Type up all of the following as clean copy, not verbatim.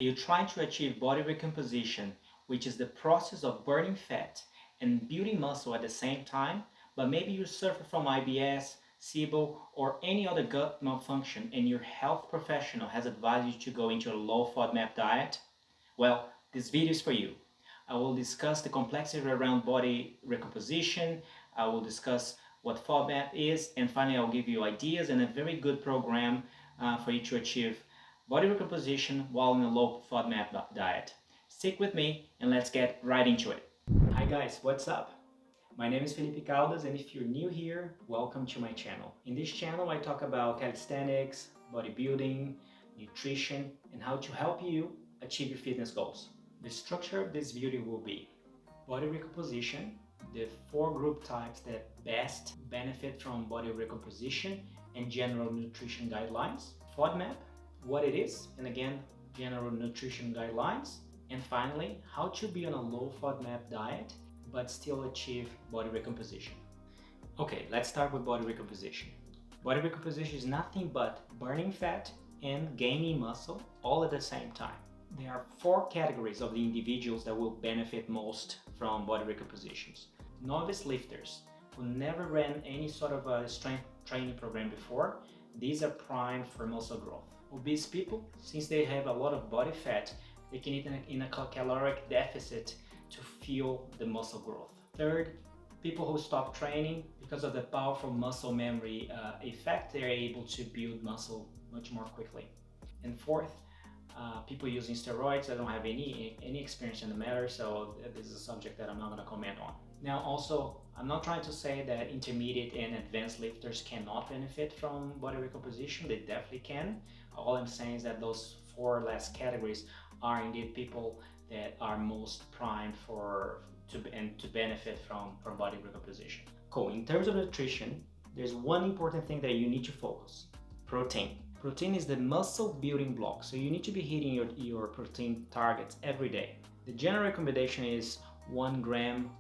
You're trying to achieve body recomposition, which is the process of burning fat and building muscle at the same time, but maybe you suffer from IBS, SIBO, or any other gut malfunction and your health professional has advised you to go into a low FODMAP diet. Well, this video is for you. I will discuss the complexity around body recomposition, I will discuss what FODMAP is, and finally I'll give you ideas and a very good program for you to achieve body recomposition while in a low FODMAP diet. Stick with me and let's get right into it. Hi guys, what's up? My name is Felipe, and if you're new here, welcome to my channel. In this channel I talk about calisthenics, bodybuilding, nutrition, and how to help you achieve your fitness goals. The structure of this video will be body recomposition, the 4 group types that best benefit from body recomposition and general nutrition guidelines, FODMAP, what it is, and again, general nutrition guidelines, and finally, how to be on a low FODMAP diet but still achieve body recomposition. Okay, let's start with body recomposition. Body recomposition is nothing but burning fat and gaining muscle all at the same time. There are 4 categories of the individuals that will benefit most from body recompositions. Novice lifters who never ran any sort of a strength training program before, these are primed for muscle growth. Obese people, since they have a lot of body fat, they can eat in a caloric deficit to fuel the muscle growth. Third, people who stop training because of the powerful muscle memory effect, they're able to build muscle much more quickly. And fourth, people using steroids. I don't have any experience in the matter, so this is a subject that I'm not going to comment on. Now also, I'm not trying to say that intermediate and advanced lifters cannot benefit from body recomposition. They definitely can. All I'm saying is that those 4 last categories are indeed people that are most primed to benefit from body recomposition. Cool. In terms of nutrition, there's one important thing that you need to focus: protein. Protein is the muscle building block, so you need to be hitting your protein targets every day. The general recommendation is 1 gram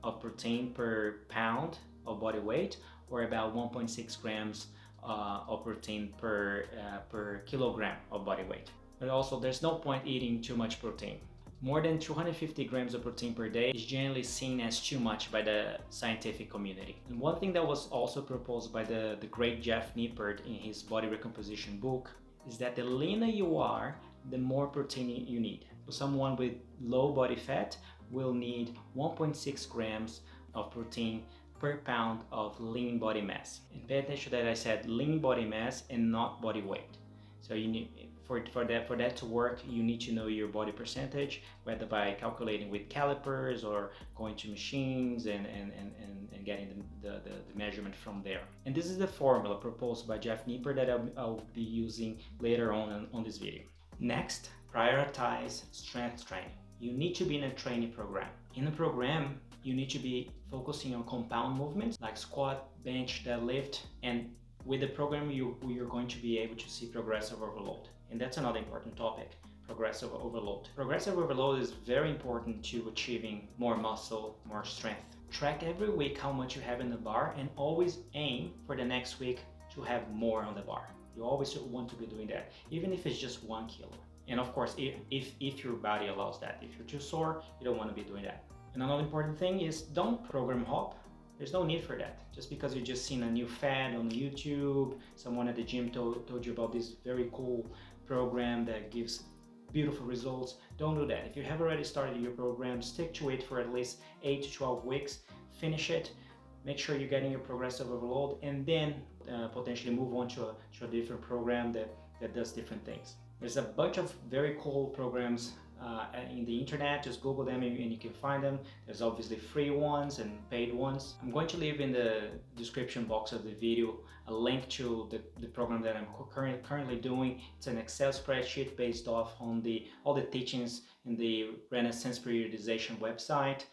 of protein per pound of body weight, or about 1.6 grams of protein per kilogram of body weight. But also, there's no point eating too much protein. More than 250 grams of protein per day is generally seen as too much by the scientific community. And one thing that was also proposed by the great Jeff Nippert in his body recomposition book is that the leaner you are, the more protein you need. So someone with low body fat will need 1.6 grams of protein per pound of lean body mass. And pay attention that I said lean body mass and not body weight. So you need for that to work, you need to know your body percentage, whether by calculating with calipers or going to machines and getting the measurement from there. And this is the formula proposed by Jeff Nippert that I'll be using later on this video. Next, prioritize strength training. You need to be in a training program. In a program, you need to be focusing on compound movements like squat, bench, deadlift, and with the program you're going to be able to see progressive overload. And that's another important topic, progressive overload. Progressive overload is very important to achieving more muscle, more strength. Track every week how much you have in the bar and always aim for the next week to have more on the bar. You always want to be doing that, even if it's just 1 kilo. And of course, if your body allows that. If you're too sore, you don't want to be doing that. And another important thing is don't program hop. There's no need for that. Just because you just seen a new fad on YouTube, someone at the gym told you about this very cool program that gives beautiful results, don't do that. If you have already started your program, stick to it for at least 8 to 12 weeks, finish it, make sure you're getting your progressive overload, and then potentially move on to a different program that does different things. There's a bunch of very cool programs in the internet. Just Google them and you can find them. There's obviously free ones and paid ones. I'm going to leave in the description box of the video a link to the program that I'm currently doing. It's an Excel spreadsheet based off on all the teachings in the Renaissance Periodization website.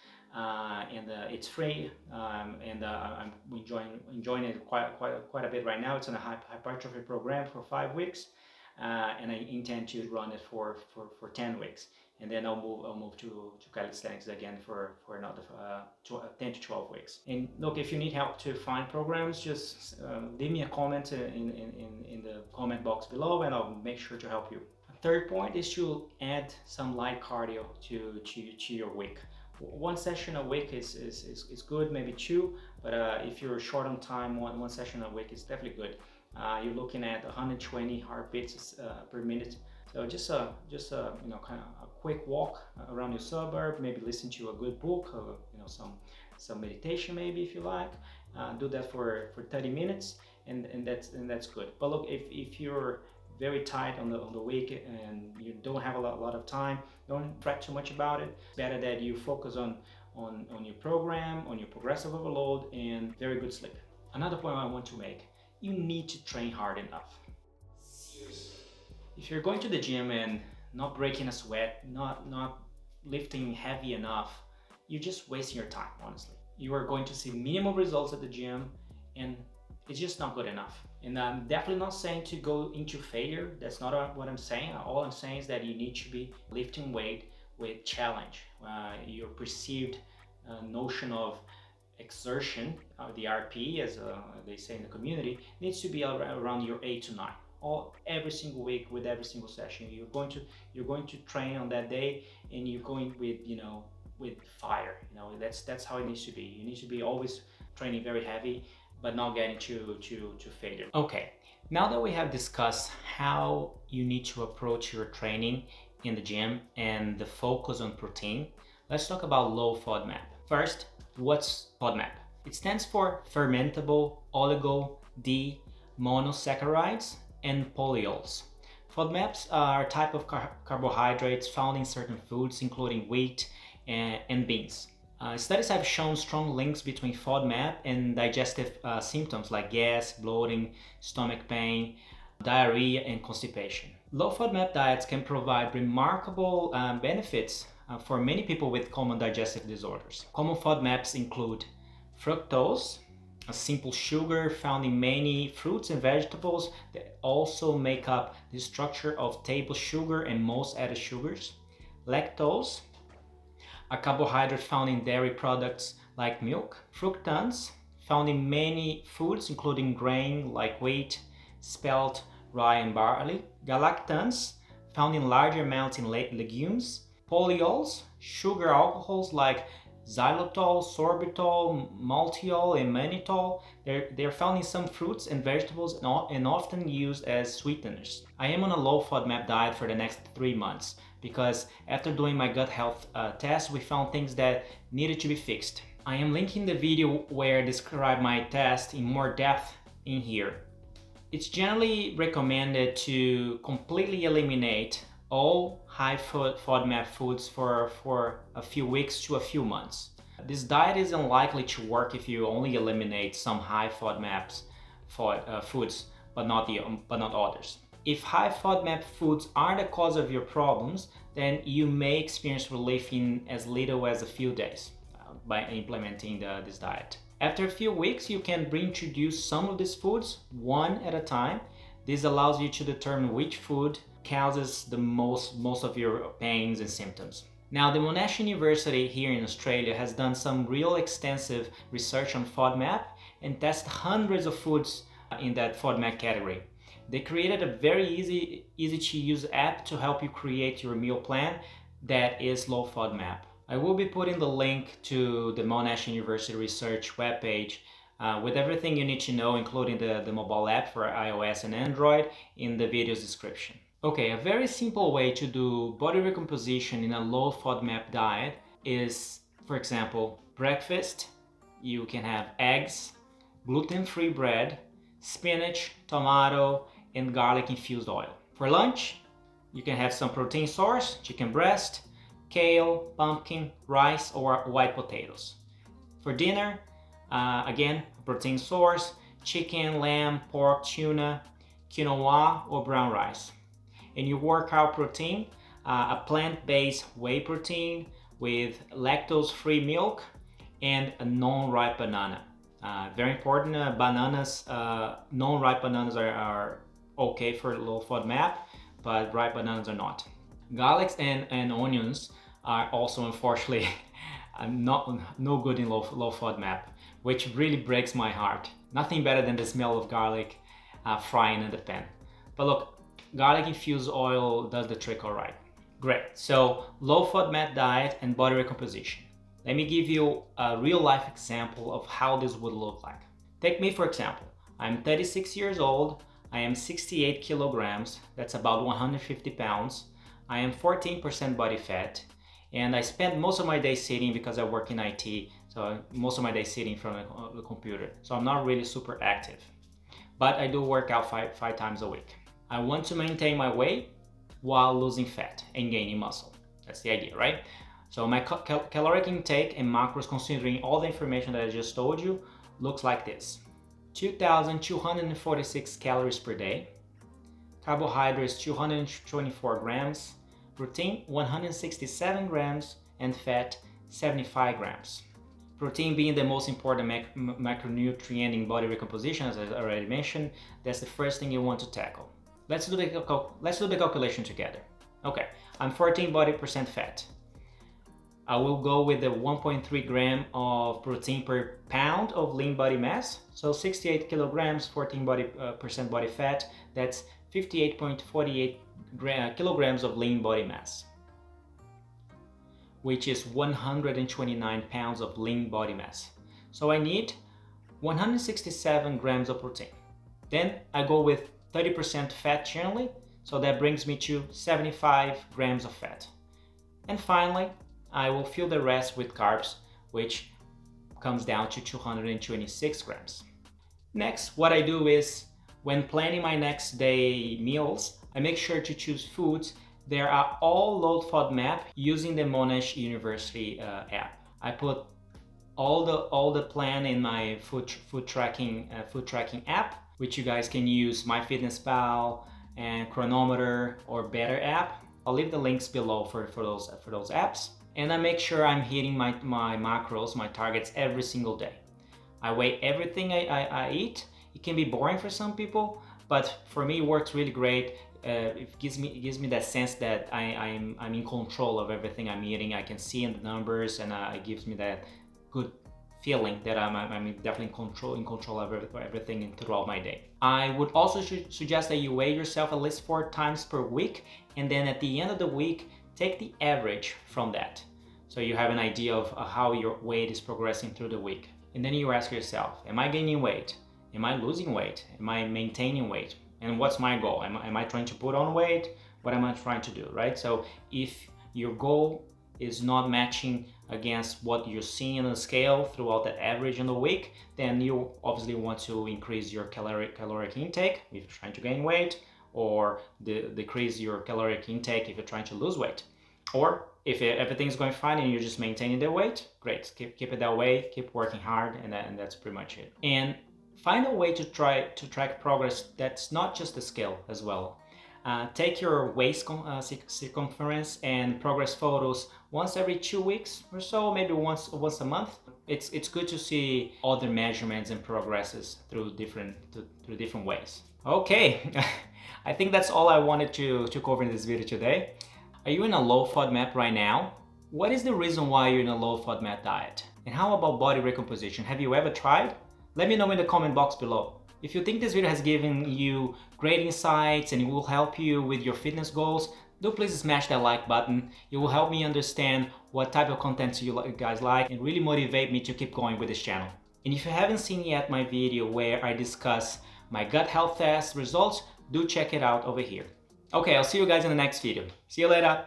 It's free, and I'm enjoying it quite a bit right now. It's in a hypertrophy program for 5 weeks. And I intend to run it for 10 weeks, and then I'll move to calisthenics again for another 10 to 12 weeks. And look, if you need help to find programs, just leave me a comment in the comment box below, and I'll make sure to help you. Third point is to add some light cardio to your week. One session a week is good, maybe two, but if you're short on time, one session a week is definitely good. You're looking at 120 heartbeats per minute. So just you know, kind of a quick walk around your suburb, maybe listen to a good book, or you know, some meditation maybe if you like. Do that for 30 minutes, and that's good. But look, if you're very tight on the week and you don't have a lot of time, don't fret too much about it. It's better that you focus on your program, on your progressive overload, and very good sleep. Another point I want to make: you need to train hard enough. Seriously. If you're going to the gym and not breaking a sweat, not lifting heavy enough, you're just wasting your time, honestly. You are going to see minimal results at the gym, and it's just not good enough. And I'm definitely not saying to go into failure. That's not what I'm saying. All I'm saying is that you need to be lifting weight with challenge. Your perceived notion of exertion, the RP, as they say in the community, needs to be around your 8 to 9. Every single week with every single session. You're going to train on that day, and you're going with fire. That's how it needs to be. You need to be always training very heavy, but not getting to failure. Okay, now that we have discussed how you need to approach your training in the gym and the focus on protein, let's talk about low FODMAP. First, what's FODMAP? It stands for fermentable oligo D monosaccharides and polyols. FODMAPs are a type of carbohydrates found in certain foods, including wheat and beans. Studies have shown strong links between FODMAP and digestive symptoms like gas, bloating, stomach pain, diarrhea, and constipation. Low FODMAP diets can provide remarkable benefits for many people with common digestive disorders. Common FODMAPs include fructose, a simple sugar found in many fruits and vegetables that also make up the structure of table sugar and most added sugars. Lactose, a carbohydrate found in dairy products like milk. Fructans, found in many foods including grain like wheat, spelt, rye, and barley. Galactans, found in larger amounts in legumes. Polyols, sugar alcohols like xylitol, sorbitol, maltitol, and mannitol. They're found in some fruits and vegetables and often used as sweeteners. I am on a low FODMAP diet for the next 3 months because after doing my gut health test, we found things that needed to be fixed. I am linking the video where I describe my test in more depth in here. It's generally recommended to completely eliminate all high FODMAP foods for a few weeks to a few months. This diet is unlikely to work if you only eliminate some high FODMAP foods, but not others. If high FODMAP foods are the cause of your problems, then you may experience relief in as little as a few days by implementing this diet. After a few weeks, you can reintroduce some of these foods one at a time. This allows you to determine which food causes the most of your pains and symptoms. Now, the Monash University here in Australia has done some real extensive research on FODMAP and tested hundreds of foods in that FODMAP category. They created a very easy to use app to help you create your meal plan that is low FODMAP. I will be putting the link to the Monash University research webpage with everything you need to know, including the mobile app for iOS and Android, in the video's description. Okay, a very simple way to do body recomposition in a low FODMAP diet is, for example, breakfast. You can have eggs, gluten-free bread, spinach, tomato, and garlic-infused oil. For lunch, you can have some protein source, chicken breast, kale, pumpkin, rice, or white potatoes. For dinner, again, protein source, chicken, lamb, pork, tuna, quinoa, or brown rice. And your workout protein, a plant-based whey protein with lactose-free milk and a non-ripe banana. Very important, bananas, non-ripe bananas are okay for low FODMAP, but ripe bananas are not. Garlics and onions are also unfortunately no good in low FODMAP, which really breaks my heart. Nothing better than the smell of garlic frying in the pan. But look, garlic infused oil does the trick all right. Great, so low FODMAP diet and body recomposition. Let me give you a real life example of how this would look like. Take me for example. I'm 36 years old, I am 68 kilograms, that's about 150 pounds. I am 14% body fat, and I spend most of my day sitting because I work in IT, so most of my day sitting in front of the computer. So I'm not really super active, but I do work out five times a week. I want to maintain my weight while losing fat and gaining muscle. That's the idea, right? So my caloric intake and macros, considering all the information that I just told you, looks like this. 2,246 calories per day, carbohydrates 224 grams, protein 167 grams, and fat 75 grams. Protein being the most important macronutrient in body recomposition, as I already mentioned, that's the first thing you want to tackle. Let's do the calculation together. Okay, I'm 14% fat. I will go with the 1.3 gram of protein per pound of lean body mass. So 68 kilograms, 14% body fat, that's 58.48 kilograms of lean body mass, which is 129 pounds of lean body mass. So I need 167 grams of protein. Then I go with 30% fat generally, so that brings me to 75 grams of fat. And finally, I will fill the rest with carbs, which comes down to 226 grams. Next, what I do is, when planning my next day meals, I make sure to choose foods that are all low FODMAP using the Monash University app. I put all the plan in my food tracking app, which you guys can use MyFitnessPal and Chronometer or Better app. I'll leave the links below for those apps. And I make sure I'm hitting my macros, my targets every single day. I weigh everything I eat. It can be boring for some people, but for me it works really great. It gives me that sense that I'm in control of everything I'm eating. I can see in the numbers, and it gives me that good feeling that I'm definitely in control of everything throughout my day. I would also suggest that you weigh yourself at least 4 times per week, and then at the end of the week, take the average from that. So you have an idea of how your weight is progressing through the week. And then you ask yourself, am I gaining weight? Am I losing weight? Am I maintaining weight? And what's my goal? Am I trying to put on weight? What am I trying to do, right? So if your goal is not matching against what you're seeing on the scale throughout the average in the week, then you obviously want to increase your caloric intake if you're trying to gain weight, or decrease your caloric intake if you're trying to lose weight. Or if everything's going fine and you're just maintaining the weight, great, keep it that way, keep working hard, and that's pretty much it. And find a way to try to track progress that's not just the scale as well. Take your waist circumference and progress photos once every 2 weeks or so, maybe once a month. It's good to see other measurements and progresses through different ways. Okay, I think that's all I wanted to cover in this video today. Are you in a low FODMAP right now? What is the reason why you're in a low FODMAP diet? And how about body recomposition? Have you ever tried? Let me know in the comment box below. If you think this video has given you great insights and it will help you with your fitness goals, do please smash that like button. It will help me understand what type of content you guys like and really motivate me to keep going with this channel. And if you haven't seen yet my video where I discuss my gut health test results, do check it out over here. Okay, I'll see you guys in the next video. See you later.